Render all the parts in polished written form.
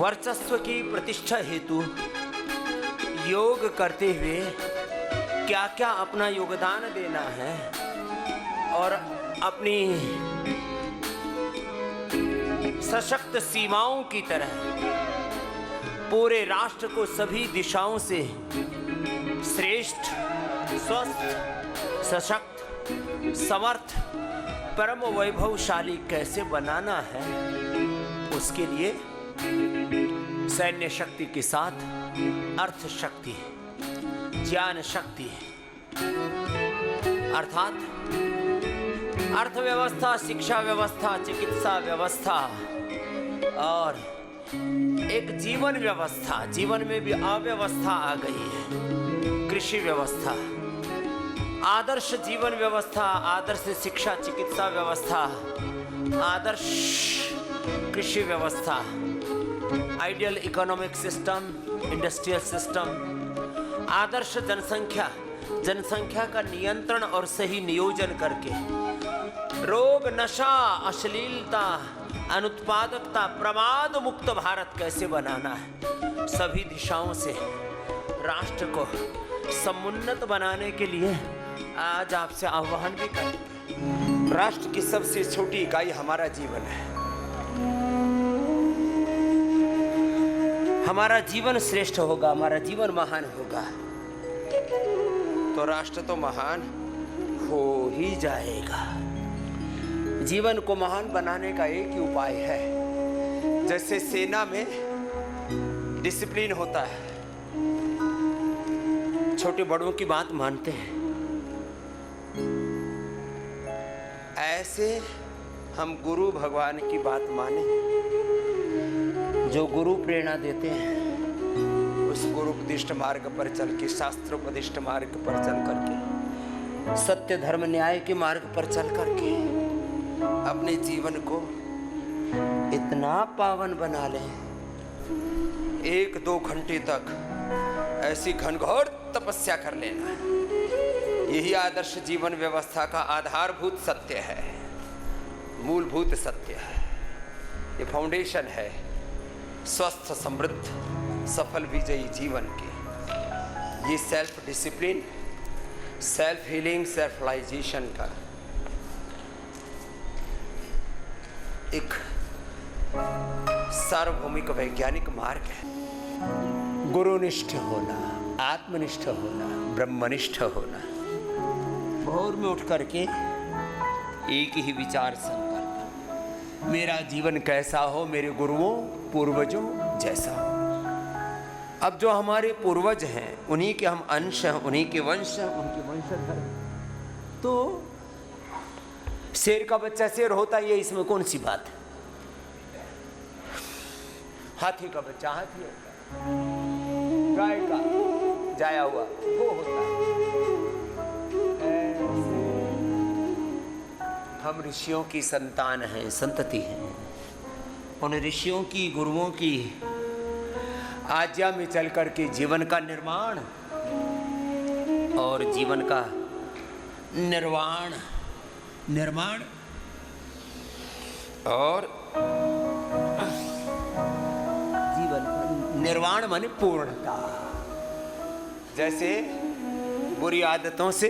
वर्चस्व की प्रतिष्ठा हेतु योग करते हुए क्या क्या अपना योगदान देना है और अपनी सशक्त सीमाओं की तरह पूरे राष्ट्र को सभी दिशाओं से श्रेष्ठ, स्वस्थ, सशक्त, समर्थ, परम वैभवशाली कैसे बनाना है, उसके लिए सैन्य शक्ति के साथ अर्थ शक्ति, ज्ञान शक्ति अर्थात अर्थव्यवस्था, शिक्षा व्यवस्था, चिकित्सा व्यवस्था और एक जीवन व्यवस्था, जीवन में भी अव्यवस्था आ गई है, कृषि व्यवस्था, आदर्श जीवन व्यवस्था, आदर्श शिक्षा चिकित्सा व्यवस्था, आदर्श कृषि व्यवस्था, ideal economic system, industrial system, आदर्श जनसंख्या, जनसंख्या का नियंत्रण और सही नियोजन करके रोग, नशा, अश्लीलता, अनुत्पादकता, प्रमाद मुक्त भारत कैसे बनाना है, सभी दिशाओं से राष्ट्र को समुन्नत बनाने के लिए आज आपसे आह्वान भी करें। राष्ट्र की सबसे छोटी इकाई हमारा जीवन है। हमारा जीवन श्रेष्ठ होगा, हमारा जीवन महान होगा तो राष्ट्र तो महान हो ही जाएगा। जीवन को महान बनाने का एक ही उपाय है, जैसे सेना में डिसिप्लिन होता है, छोटे बड़ों की बात मानते हैं, ऐसे हम गुरु भगवान की बात माने, जो गुरु प्रेरणा देते हैं उस गुरुपदिष्ट मार्ग पर चल के, शास्त्रोपदिष्ट मार्ग पर चल करके, सत्य धर्म न्याय के मार्ग पर चल करके अपने जीवन को इतना पावन बना लें, 1-2 घंटे तक ऐसी घनघोर तपस्या कर लेना। यही आदर्श जीवन व्यवस्था का आधारभूत सत्य है, मूलभूत सत्य है, ये फाउंडेशन है स्वस्थ, समृद्ध, सफल, विजयी जीवन के। ये self discipline, self healing, self realisation का एक सार्वभौमिक वैज्ञानिक मार्ग है। गुरुनिष्ठ होना, आत्मनिष्ठ होना, ब्रह्मनिष्ठ होना, भोर में उठ करके एक ही विचार संकल्प, मेरा जीवन कैसा हो, मेरे गुरुओं पूर्वजों जैसा हो। अब जो हमारे पूर्वज हैं उन्हीं के हम अंश हैं, उन्हीं के वंश हैं, उनके वंशधर हैं। तो शेर का बच्चा शेर होता ही है, इसमें कौन सी बात है। हाथी का बच्चा हाथी होता है, गाय का जाया हुआ वो होता है। हम ऋषियों की संतान हैं, संतति हैं। उन ऋषियों की, गुरुओं की आज्ञा में चल करके जीवन का निर्माण और जीवन का निर्वाण, निर्माण और जीवन का निर्वाण माने पूर्णता। जैसे बुरी आदतों से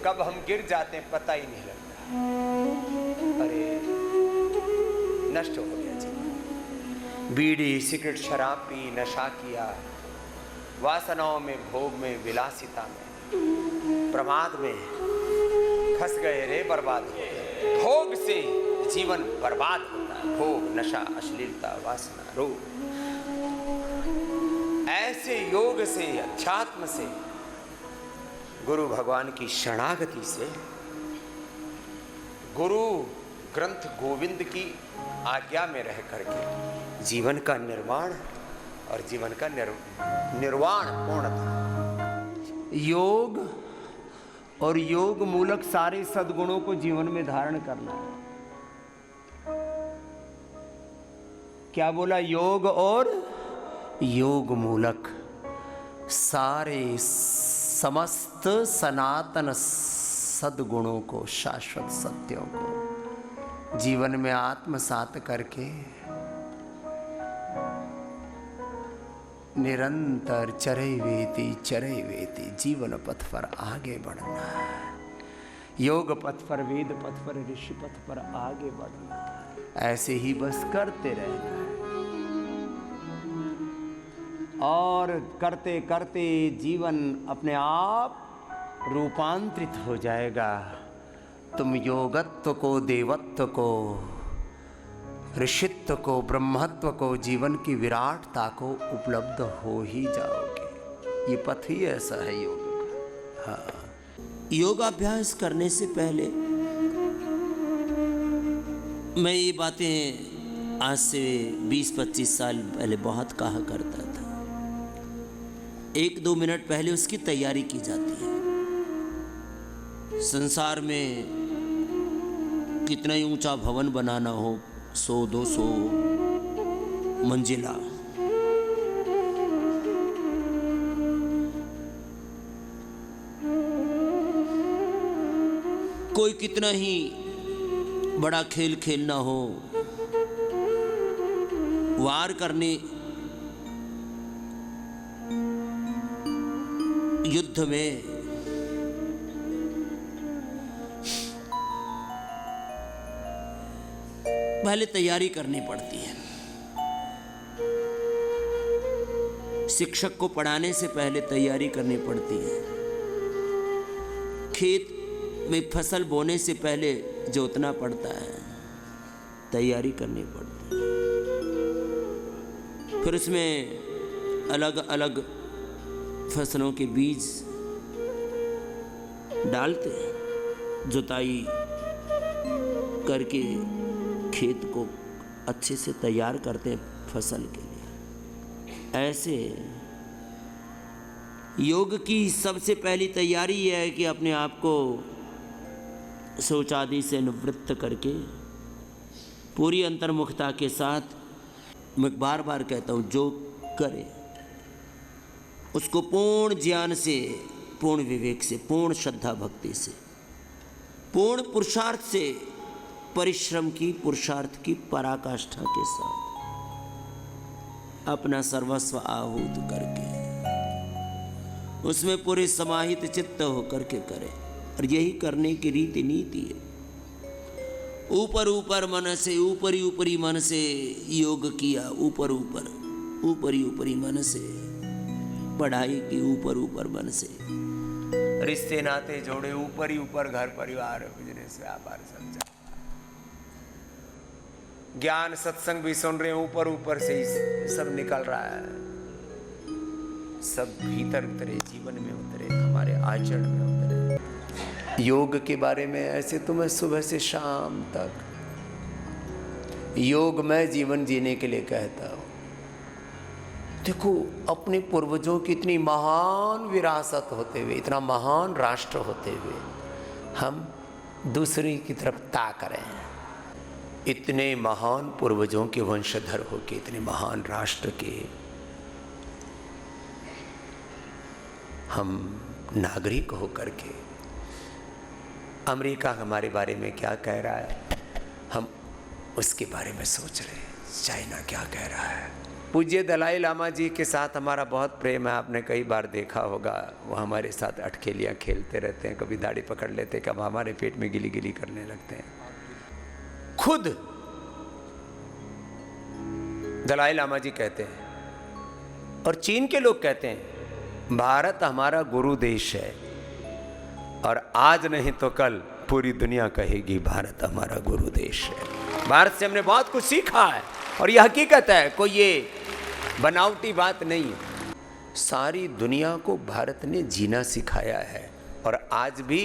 कब हम गिर जाते हैं पता ही नहीं लगता, अरे नष्ट हो गया जीवन। बीड़ी, सिगरेट, शराब पी, नशा किया, वासनाओं में, भोग में, विलासिता में, प्रमाद में फंस गए रे, बर्बाद हो गए। भोग से जीवन बर्बाद होता है, भोग, नशा, अश्लीलता, वासना, रोग। ऐसे योग से, अध्यात्म से, गुरु भगवान की शरणागति से, गुरु ग्रंथ गोविंद की आज्ञा में रह करके जीवन का निर्माण और जीवन का निर्वाण पूर्णता। योग और योग मूलक सारे सद्गुणों को जीवन में धारण करना है। क्या बोला? योग और योग मूलक सारे समस्त सनातन सद्गुणों को, शाश्वत सत्यों को जीवन में आत्मसात करके निरंतर चरैवेति जीवन पथ पर आगे बढ़ना, योग पथ पर, वेद पथ पर, ऋषि पथ पर आगे बढ़ना, ऐसे ही बस करते रहना है। और करते करते जीवन अपने आप रूपांतरित हो जाएगा। तुम योगत्व को, देवत्व को, ऋषित्व को, ब्रह्मत्व को, जीवन की विराटता को उपलब्ध हो ही जाओगे। ये पथ ही ऐसा है योग का। हाँ, योगाभ्यास करने से पहले मैं ये बातें आज से 20-25 साल पहले बहुत कहा करता था। 1-2 मिनट पहले उसकी तैयारी की जाती है। संसार में कितना ही ऊंचा भवन बनाना हो, 100-200 मंजिला, कोई कितना ही बड़ा खेल खेलना हो, वार करने, युद्ध में पहले तैयारी करनी पड़ती है। शिक्षक को पढ़ाने से पहले तैयारी करनी पड़ती है। खेत में फसल बोने से पहले जोतना पड़ता है, तैयारी करनी पड़ती है। फिर उसमें अलग अलग फसलों के बीज डालते हैं, जुताई करके खेत को अच्छे से तैयार करते हैं फसल के लिए। ऐसे योग की सबसे पहली तैयारी यह है कि अपने आप को शौच आदि से निवृत्त करके पूरी अंतर्मुखता के साथ, मैं बार बार कहता हूँ, जो करे उसको पूर्ण ज्ञान से, पूर्ण विवेक से, पूर्ण श्रद्धा भक्ति से, पूर्ण पुरुषार्थ से, परिश्रम की, पुरुषार्थ की पराकाष्ठा के साथ अपना सर्वस्व आहूत करके उसमें पूरे समाहित चित्त होकर के करे। और यही करने की रीति नीति है। ऊपर ऊपर मन से, ऊपरी ऊपरी मन से योग किया, ऊपरी मन से पढ़ाई की, ऊपर मन से रिश्ते नाते जोड़े, ऊपरी ऊपर घर परिवार बिजनेस व्यापार समझा, ज्ञान सत्संग भी सुन रहे हैं, ऊपर से ही सब निकल रहा है। सब भीतर उतरे, जीवन में उतरे, हमारे आचरण में उतरे। योग के बारे में ऐसे तो मैं सुबह से शाम तक योगमय जीवन जीने के लिए कहता हूँ। देखो, अपने पूर्वजों की इतनी महान विरासत होते हुए, इतना महान राष्ट्र होते हुए, हम दूसरी की तरफ ताक रहे हैं। इतने महान पूर्वजों के वंशधर होके, इतने महान राष्ट्र के हम नागरिक होकर के अमेरिका हमारे बारे में क्या कह रहा है, हम उसके बारे में सोच रहे हैं। चाइना क्या कह रहा है। पूज्य दलाई लामा जी के साथ हमारा बहुत प्रेम है, आपने कई बार देखा होगा। वो हमारे साथ अटखेलियाँ खेलते रहते हैं, कभी दाढ़ी पकड़ लेते, कब हमारे पेट में गिली गिली करने लगते हैं। खुद दलाई लामा जी कहते हैं और चीन के लोग कहते हैं, भारत हमारा गुरु देश है और आज नहीं तो कल पूरी दुनिया कहेगी भारत हमारा गुरु देश है। भारत से हमने बहुत कुछ सीखा है और यह हकीकत है, कोई ये बनावटी बात नहीं है। सारी दुनिया को भारत ने जीना सिखाया है और आज भी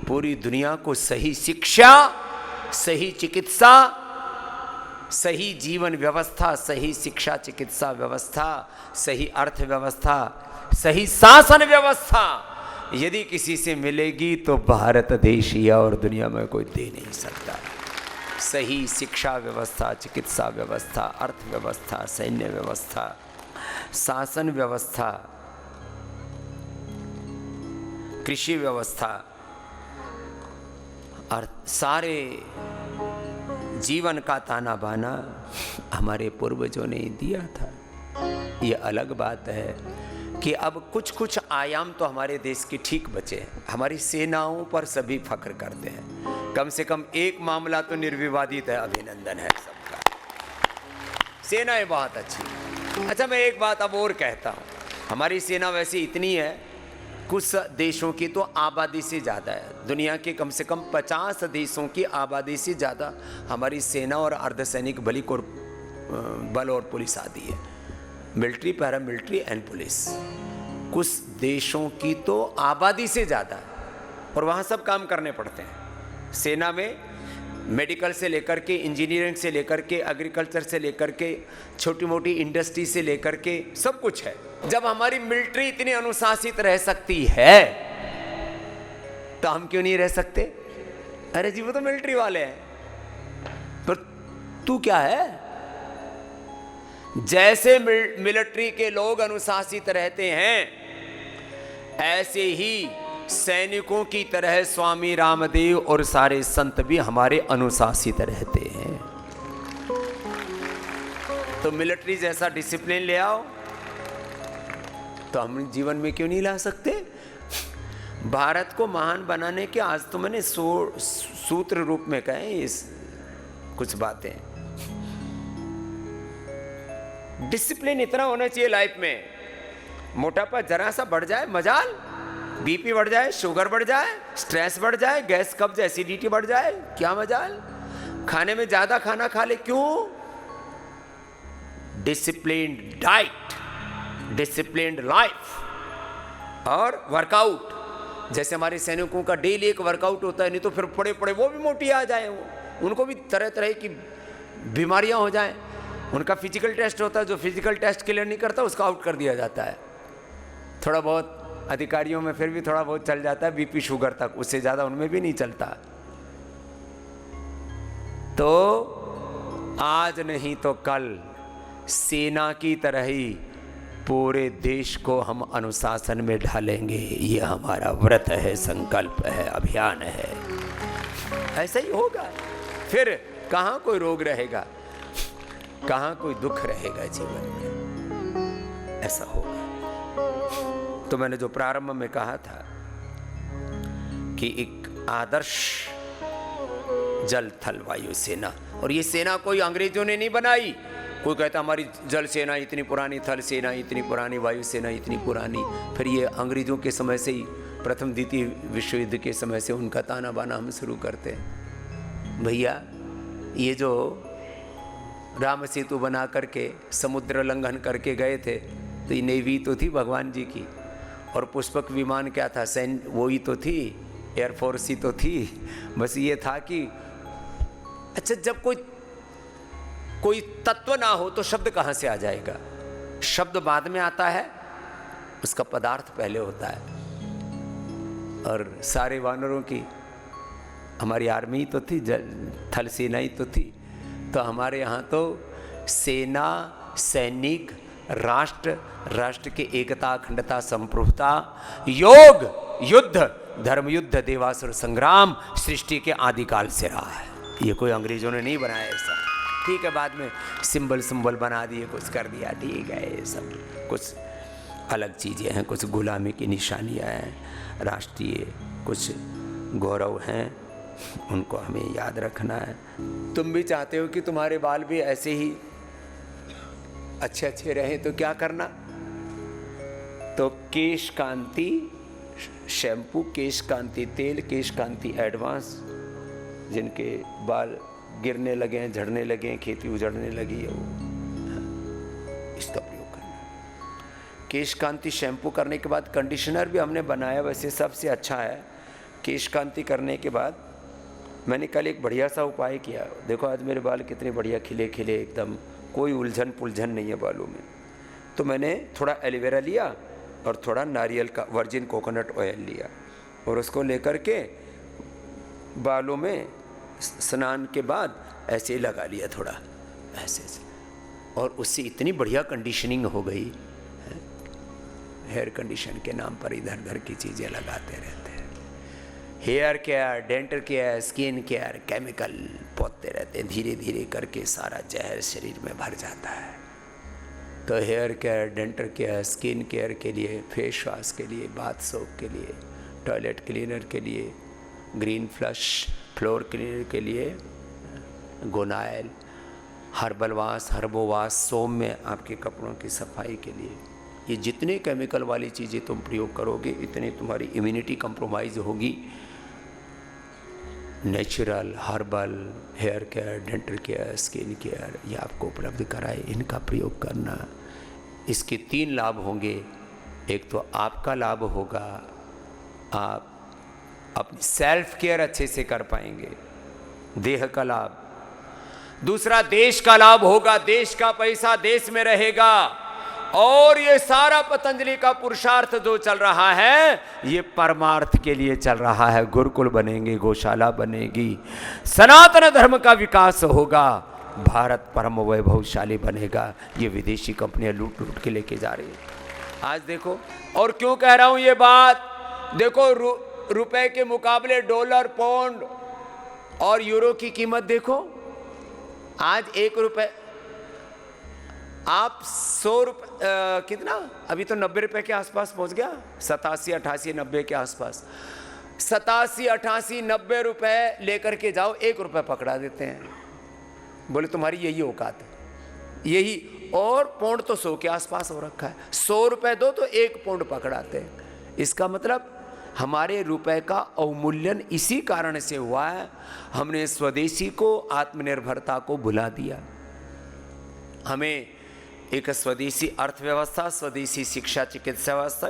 पूरी दुनिया को सही शिक्षा, सही चिकित्सा, सही जीवन व्यवस्था, सही शिक्षा चिकित्सा व्यवस्था, सही अर्थव्यवस्था, सही शासन व्यवस्था यदि किसी से मिलेगी तो भारत देश ही और दुनिया में कोई दे नहीं सकता। सही शिक्षा व्यवस्था, चिकित्सा व्यवस्था, अर्थव्यवस्था, सैन्य व्यवस्था, शासन व्यवस्था, कृषि व्यवस्था और सारे जीवन का ताना बाना हमारे पूर्वजों ने दिया था। ये अलग बात है कि अब कुछ कुछ आयाम तो हमारे देश के ठीक बचे हैं। हमारी सेनाओं पर सभी फख्र करते हैं, कम से कम एक मामला तो निर्विवादित है, अभिनंदन है सबका, सेनाएं बहुत अच्छी। अच्छा, मैं एक बात अब और कहता हूँ, हमारी सेना वैसे इतनी है, कुछ देशों की तो आबादी से ज़्यादा है, दुनिया के कम से कम 50 देशों की आबादी से ज़्यादा हमारी सेना और अर्धसैनिक बल और पुलिस आदि है, मिलिट्री, पैरामिलिट्री एंड पुलिस। कुछ देशों की तो आबादी से ज़्यादा है और वहाँ सब काम करने पड़ते हैं। सेना में मेडिकल से लेकर के, इंजीनियरिंग से लेकर के, एग्रीकल्चर से लेकर के, छोटी मोटी इंडस्ट्री से लेकर के सब कुछ है। जब हमारी मिलिट्री इतनी अनुशासित रह सकती है तो हम क्यों नहीं रह सकते? अरे जी, वो तो मिलिट्री वाले हैं, पर तू क्या है? जैसे मिलिट्री के लोग अनुशासित रहते हैं, ऐसे ही सैनिकों की तरह स्वामी रामदेव और सारे संत भी हमारे अनुशासित रहते हैं। तो मिलिट्री जैसा डिसिप्लिन ले आओ तो हम जीवन में क्यों नहीं ला सकते? भारत को महान बनाने के आज तो मैंने सूत्र रूप में कहे इस कुछ बातें। डिसिप्लिन इतना होना चाहिए लाइफ में, मोटापा जरा सा बढ़ जाए मजाल, बीपी बढ़ जाए, शुगर बढ़ जाए, स्ट्रेस बढ़ जाए, गैस कब्ज, एसिडिटी बढ़ जाए, क्या मजाल? खाने में ज्यादा खाना खा ले, क्यों? डिसिप्लिन्ड डाइट, डिसिप्लिन्ड लाइफ और वर्कआउट। जैसे हमारे सैनिकों का डेली एक वर्कआउट होता है, नहीं तो फिर पड़े पड़े वो भी मोटी आ जाए, उनको भी तरह तरह की बीमारियां हो जाएं। उनका फिजिकल टेस्ट होता है, जो फिजिकल टेस्ट क्लियर नहीं करता उसका आउट कर दिया जाता है। थोड़ा बहुत अधिकारियों में फिर भी थोड़ा बहुत चल जाता है, बीपी शुगर तक, उससे ज़्यादा उनमें भी नहीं चलता। तो आज नहीं तो कल सेना की तरह ही पूरे देश को हम अनुशासन में ढालेंगे। ये हमारा व्रत है, संकल्प है, अभियान है। ऐसा ही होगा। फिर कहाँ कोई रोग रहेगा, कहाँ कोई दुख रहेगा जीवन में, ऐसा होगा। तो मैंने जो प्रारंभ में कहा था कि एक आदर्श जल थल वायु सेना, और ये सेना कोई अंग्रेजों ने नहीं बनाई। कोई कहता हमारी जल सेना इतनी पुरानी, थल सेना इतनी पुरानी, वायु सेना इतनी पुरानी। फिर ये अंग्रेजों के समय से ही, प्रथम द्वितीय विश्व युद्ध के समय से उनका ताना बाना हम शुरू करते हैं। भैया, ये जो राम सेतु बना करके समुद्र लंघन करके गए थे, तो ये नेवी तो थी भगवान जी की, और पुष्पक विमान क्या था, सैन्य वो ही तो थी, एयरफोर्स ही तो थी। बस ये था कि अच्छा, जब कोई तत्व ना हो तो शब्द कहाँ से आ जाएगा? शब्द बाद में आता है, उसका पदार्थ पहले होता है। और सारे वानरों की हमारी आर्मी ही तो थी, थल सेना ही तो थी। तो हमारे यहाँ तो सेना, सैनिक, राष्ट्र, राष्ट्र की एकता, अखंडता, संप्रभुता, योग, युद्ध, धर्म युद्ध, देवासुर संग्राम सृष्टि के आदिकाल से रहा है। ये कोई अंग्रेजों ने नहीं बनाया ऐसा। ठीक है, बाद में सिंबल बना दिए, कुछ कर दिया, ठीक है, ये सब कुछ अलग चीज़ें हैं, कुछ गुलामी की निशानियाँ हैं, राष्ट्रीय कुछ गौरव हैं, उनको हमें याद रखना है। तुम भी चाहते हो कि तुम्हारे बाल भी ऐसे ही अच्छे अच्छे रहें, तो क्या करना? तो केश कांति शैम्पू, केश कांति तेल, केश कांति एडवांस, जिनके बाल गिरने लगे हैं, झड़ने लगे हैं, खेती उजड़ने लगी है, वो इसका प्रयोग करना। केश कांति शैम्पू करने के बाद कंडीशनर भी हमने बनाया, वैसे सबसे अच्छा है। केश कांति करने के बाद मैंने कल एक बढ़िया सा उपाय किया। देखो आज मेरे बाल कितने बढ़िया खिले खिले, एकदम कोई उलझन पुलझन नहीं है बालों में। तो मैंने थोड़ा एलोवेरा लिया और थोड़ा नारियल का वर्जिन कोकोनट ऑयल लिया, और उसको लेकर के बालों में स्नान के बाद ऐसे ही लगा लिया, थोड़ा ऐसे से, और उससे इतनी बढ़िया कंडीशनिंग हो गई। हेयर कंडीशन के नाम पर इधर उधर की चीज़ें लगाते रहते हैं। Hair care, dental care, skin care, chemical पोतते रहते हैं, धीरे धीरे करके सारा जहर शरीर में भर जाता है। तो hair care, dental care, skin care के लिए, फेस वॉश के लिए, बाथ सोप के लिए, टॉयलेट क्लीनर के लिए, ग्रीन फ्लश, फ्लोर क्लीनर के लिए गोनाइल, हर्बल वाश, हर्बो वाश, सोम में आपके कपड़ों की सफाई के लिए। ये जितने केमिकल वाली चीज़ें तुम प्रयोग करोगे इतनी तुम्हारी इम्यूनिटी कंप्रोमाइज होगी। Natural, herbal, hair care, dental care, skin care ये आपको उपलब्ध कराए, इनका प्रयोग करना। इसके 3 लाभ होंगे। एक तो आपका लाभ होगा, आप अपनी सेल्फ केयर अच्छे से कर पाएंगे, देह का लाभ। दूसरा देश का लाभ होगा, देश का पैसा देश में रहेगा। और ये सारा पतंजलि का पुरुषार्थ जो चल रहा है ये परमार्थ के लिए चल रहा है। गुरुकुल बनेंगे, गौशाला बनेगी, सनातन धर्म का विकास होगा, भारत परम वैभवशाली बनेगा। ये विदेशी कंपनियां लूट लूट के लेके जा रही है। आज देखो, और क्यों कह रहा हूं ये बात, देखो रुपए के मुकाबले डॉलर, पाउंड और यूरो की कीमत देखो। आज 1 रुपए आप 100 रुपए कितना, अभी तो 90 रुपए के आसपास पहुंच गया, 87, 88, 90 के आसपास। 87, 88, 90 रुपए लेकर के जाओ, 1 रुपए पकड़ा देते हैं। बोले तुम्हारी यही औकात है, यही। और पौंड तो 100 के आसपास हो रखा है। 100 रुपए दो तो 1 पौंड पकड़ाते हैं। इसका मतलब हमारे रुपए का अवमूल्यन इसी कारण से हुआ है, हमने स्वदेशी को, आत्मनिर्भरता को भुला दिया। हमें एक स्वदेशी अर्थव्यवस्था, स्वदेशी शिक्षा, चिकित्सा व्यवस्था,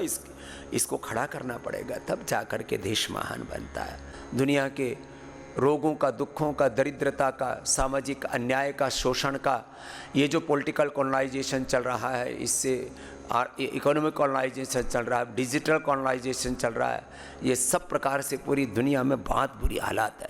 इसको खड़ा करना पड़ेगा, तब जाकर के देश महान बनता है। दुनिया के रोगों का, दुखों का, दरिद्रता का, सामाजिक अन्याय का, शोषण का, ये जो पॉलिटिकल कॉलोनाइजेशन चल रहा है, इससे इकोनॉमिक कॉलोनाइजेशन चल रहा है, डिजिटल कॉलोनाइजेशन चल रहा है, ये सब प्रकार से पूरी दुनिया में बहुत बुरी हालात है।